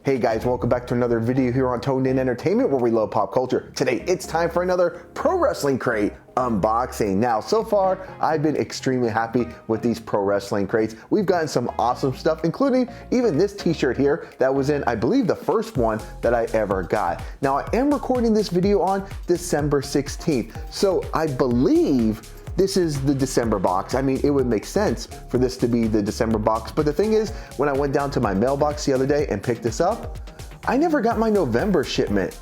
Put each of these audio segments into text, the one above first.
Hey guys, welcome back to another video here on Toned In Entertainment where we love pop culture. Today it's time for another Pro Wrestling Crate unboxing. Now, so far I've been extremely happy with these Pro Wrestling Crates. We've gotten some awesome stuff, including even this t-shirt here that was in, I believe, the first one that I ever got. Now, I am recording this video on December 16th, so I believe this is the December box. I mean, it would make sense for this to be the December box, but the thing is, when I went down to my mailbox the other day and picked this up, I never got my November shipment.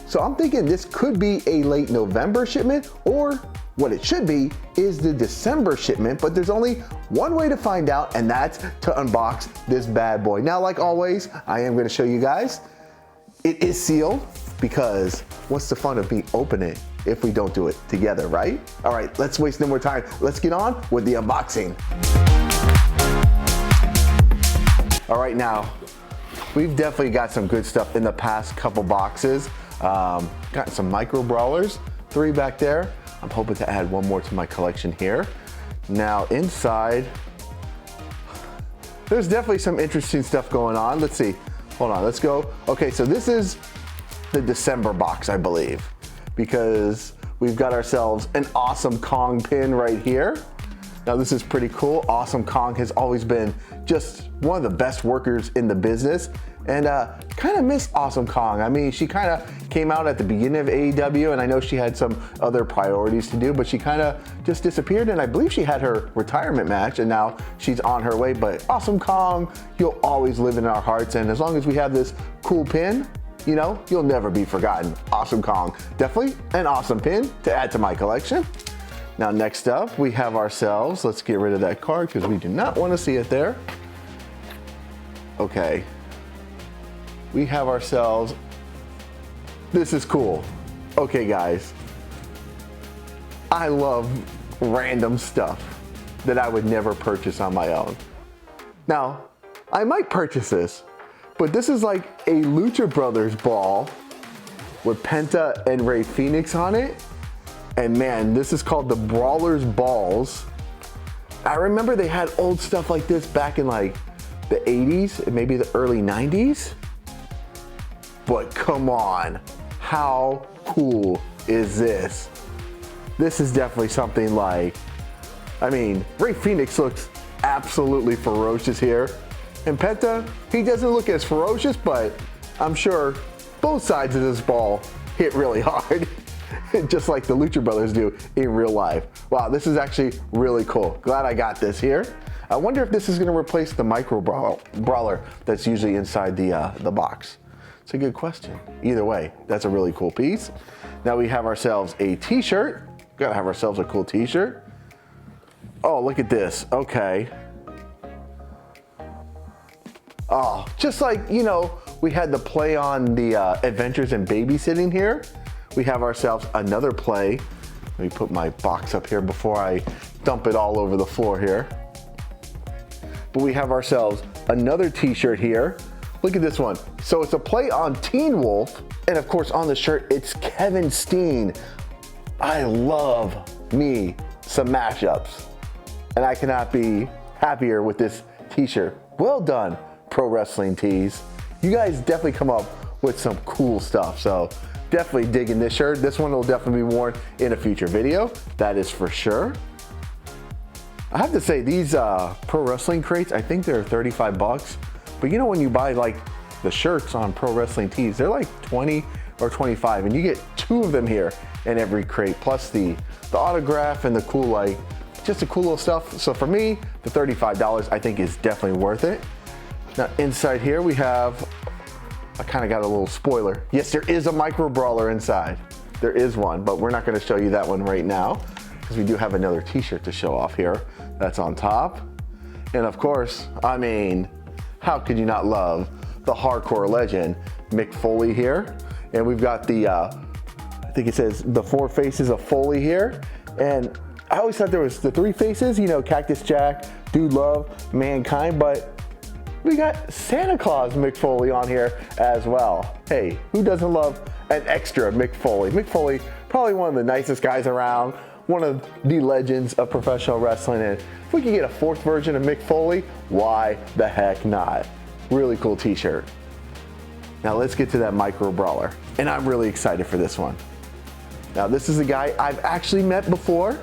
So I'm thinking this could be a late November shipment, or what it should be is the December shipment, but there's only one way to find out, and that's to unbox this bad boy. Now, like always, I am gonna show you guys. It is sealed, because what's the fun of me opening it if we don't do it together, right? All right, let's waste no more time. Let's get on with the unboxing. All right, now, we've definitely got some good stuff in the past couple boxes. Got some micro brawlers, 3 back there. I'm hoping to add 1 more to my collection here. Now, inside, there's definitely some interesting stuff going on. Let's see, hold on, let's go. Okay, so this is the December box, I believe, because we've got ourselves an Awesome Kong pin right here. Now this is pretty cool. Awesome Kong has always been just one of the best workers in the business, and kind of miss Awesome Kong. I mean, she kind of came out at the beginning of AEW, and I know she had some other priorities to do, but she kind of just disappeared, and I believe she had her retirement match, and now she's on her way. But Awesome Kong, you'll always live in our hearts, and as long as we have this cool pin, you know, you'll never be forgotten. Awesome Kong, definitely an awesome pin to add to my collection. Now next up, we have ourselves, let's get rid of that card because we do not want to see it there. Okay, we have ourselves, this is cool. Okay guys, I love random stuff that I would never purchase on my own. Now, I might purchase this, but this is like a Lucha Brothers ball with Penta and Rey Fenix on it. And man, this is called the Brawlers balls. I remember they had old stuff like this back in like the 80s and maybe the early 90s. But come on, how cool is this? This is definitely something like, I mean, Rey Fenix looks absolutely ferocious here. And Penta, he doesn't look as ferocious, but I'm sure both sides of this ball hit really hard, just like the Lucha Brothers do in real life. Wow, this is actually really cool. Glad I got this here. I wonder if this is gonna replace the micro brawler that's usually inside the box. It's a good question. Either way, that's a really cool piece. Now we have ourselves a t-shirt. Gotta have ourselves a cool t-shirt. Oh, look at this, okay. Oh, just like, you know, we had the play on the Adventures in Babysitting here. We have ourselves another play. Let me put my box up here before I dump it all over the floor here. But we have ourselves another t-shirt here. Look at this one. So it's a play on Teen Wolf. And of course on the shirt, it's Kevin Steen. I love me some mashups. And I cannot be happier with this t-shirt. Well done, Pro Wrestling Tees. You guys definitely come up with some cool stuff, so definitely digging this shirt. This one will definitely be worn in a future video, that is for sure. I have to say, these Pro Wrestling Crates, I think they're 35 bucks, but you know when you buy like the shirts on Pro Wrestling Tees, they're like 20 or 25, and you get 2 of them here in every crate, plus the autograph and the cool, like, just the cool little stuff. So for me, the $35 I think is definitely worth it. Now inside here we have, I kind of got a little spoiler. Yes, there is a micro brawler inside. There is one, but we're not going to show you that one right now because we do have another t-shirt to show off here that's on top. And of course, I mean, how could you not love the hardcore legend Mick Foley here? And we've got the, I think it says the 4 faces of Foley here. And I always thought there was the 3 faces, you know, Cactus Jack, Dude Love, Mankind, but we got Santa Claus Mick Foley on here as well. Hey, who doesn't love an extra Mick Foley? Mick Foley, probably one of the nicest guys around, one of the legends of professional wrestling, and if we could get a 4th version of Mick Foley, why the heck not? Really cool t-shirt. Now let's get to that micro brawler. And I'm really excited for this one. Now this is a guy I've actually met before.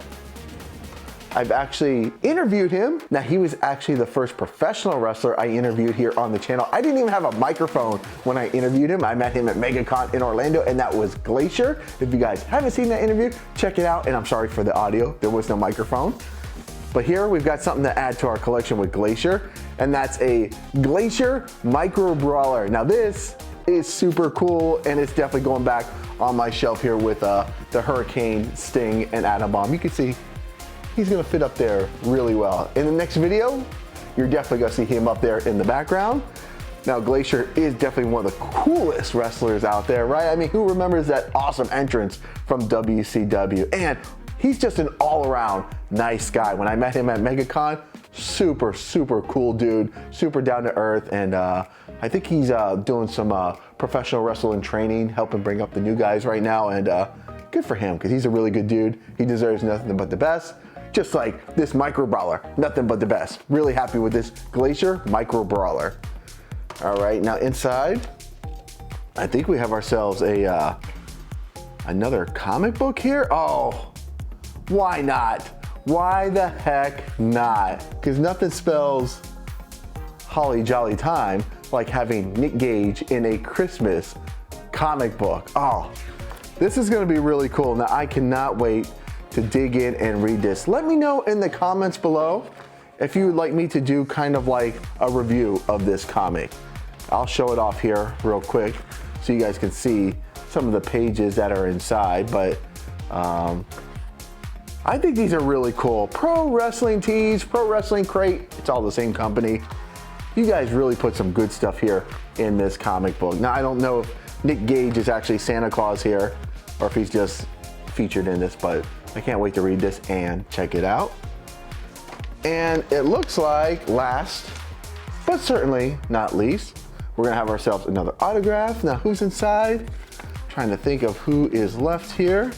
I've actually interviewed him. Now he was actually the first professional wrestler I interviewed here on the channel. I didn't even have a microphone when I interviewed him. I met him at MegaCon in Orlando, and that was Glacier. If you guys haven't seen that interview, check it out. And I'm sorry for the audio, there was no microphone. But here we've got something to add to our collection with Glacier, and that's a Glacier Micro Brawler. Now this is super cool, and it's definitely going back on my shelf here with the Hurricane, Sting, and Atom Bomb. You can see he's gonna fit up there really well. In the next video, you're definitely gonna see him up there in the background. Now Glacier is definitely one of the coolest wrestlers out there, right? I mean, who remembers that awesome entrance from WCW? And he's just an all-around nice guy. When I met him at MegaCon, super, super cool dude, super down to earth, and I think he's doing some professional wrestling training, helping bring up the new guys right now, and good for him, because he's a really good dude. He deserves nothing but the best. Just like this micro brawler, nothing but the best. Really happy with this Glacier micro brawler. All right, now inside, I think we have ourselves a another comic book here. Oh, why not? Why the heck not? Because nothing spells holly jolly time like having Nick Gage in a Christmas comic book. Oh, this is gonna be really cool. Now I cannot wait to dig in and read this. Let me know in the comments below if you would like me to do kind of like a review of this comic. I'll show it off here real quick so you guys can see some of the pages that are inside, but I think these are really cool. Pro Wrestling Tees, Pro Wrestling Crate, it's all the same company. You guys really put some good stuff here in this comic book. Now I don't know if Nick Gage is actually Santa Claus here or if he's just featured in this, but I can't wait to read this and check it out. And it looks like last, but certainly not least, we're gonna have ourselves another autograph. Now who's inside? Trying to think of who is left here.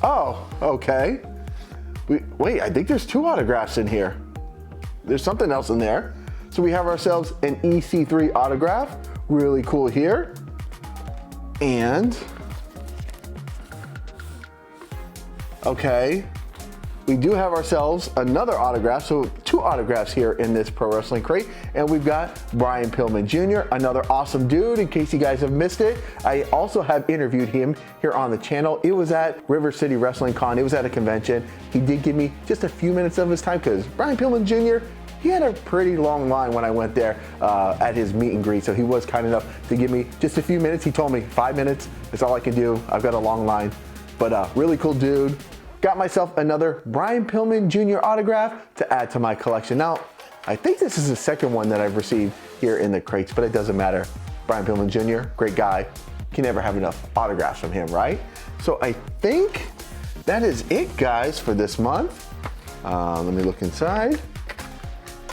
Oh, okay. Wait, I think there's two autographs in here. There's something else in there. So we have ourselves an EC3 autograph, really cool here. And, okay, we do have ourselves another autograph, so two autographs here in this Pro Wrestling Crate, and we've got Brian Pillman Jr., another awesome dude, in case you guys have missed it. I also have interviewed him here on the channel. It was at River City Wrestling Con, it was at a convention. He did give me just a few minutes of his time, because Brian Pillman Jr., he had a pretty long line when I went there at his meet and greet, so he was kind enough to give me just a few minutes. He told me 5 minutes, that's all I can do. I've got a long line, but really cool dude. Got myself another Brian Pillman Jr. autograph to add to my collection. Now, I think this is the second one that I've received here in the crates, but it doesn't matter. Brian Pillman Jr., great guy. Can never have enough autographs from him, right? So I think that is it, guys, for this month. Let me look inside.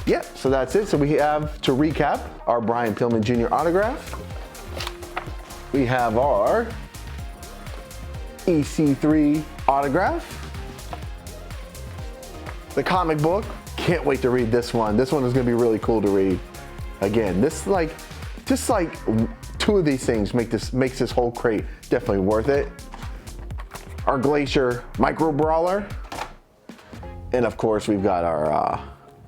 Yep, so that's it. So we have, to recap, our Brian Pillman Jr. autograph. We have our EC3 autograph. The comic book, can't wait to read this one. This one is gonna be really cool to read. Again, this just like two of these things makes this whole crate definitely worth it. Our Glacier Micro Brawler. And of course, we've got our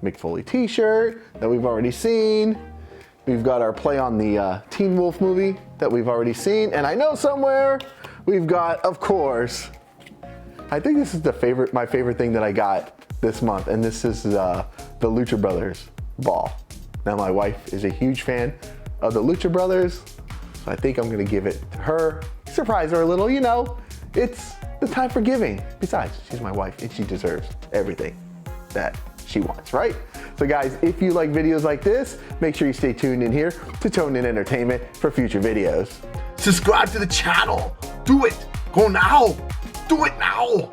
Mick Foley t-shirt that we've already seen. We've got our play on the Teen Wolf movie that we've already seen. And I know somewhere we've got, of course, I think this is my favorite thing that I got this month, and this is the Lucha Brothers ball. Now my wife is a huge fan of the Lucha Brothers, so I think I'm gonna give it to her, surprise her a little, you know, it's the time for giving. Besides, she's my wife and she deserves everything that she wants, right? So guys, if you like videos like this, make sure you stay tuned in here to Tone In Entertainment for future videos. Subscribe to the channel, do it, go now, do it now.